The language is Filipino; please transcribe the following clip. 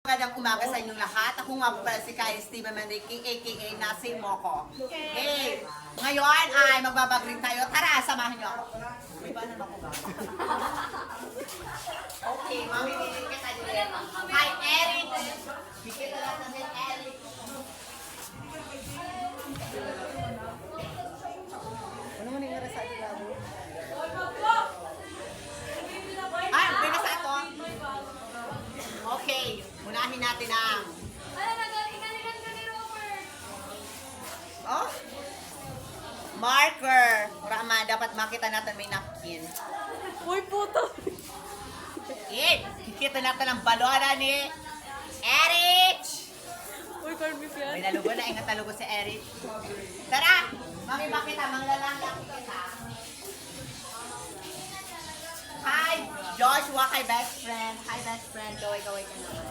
Magandang umaga sa inyong lahat. Ako nga po pala si Kyle Steve Manrique, aka Nasi Moko. Okay, ngayon ay magbabagring tayo. Tara, samahan niyo ako. May ba naman ako ba? Okay, mamimili kita din. Hi, Eric! Bigyan na natin din, Eric. Ano mo nangyari sa ating labo? Ay, pinasa ito. Okay, unahin natin ang... Oh? Marker. Rama, dapat makita natin may napkin. Uy, puto! Kikita natin ang balona ni Eric! Uy, corned beef yan. May nalugo na, ingat nalugo si Eric. Tara! Mami, bakit ha? Manglalangyak kita. Hi, Joshua, kay best friend. Hi, best friend. Gaway-gaway ka naman.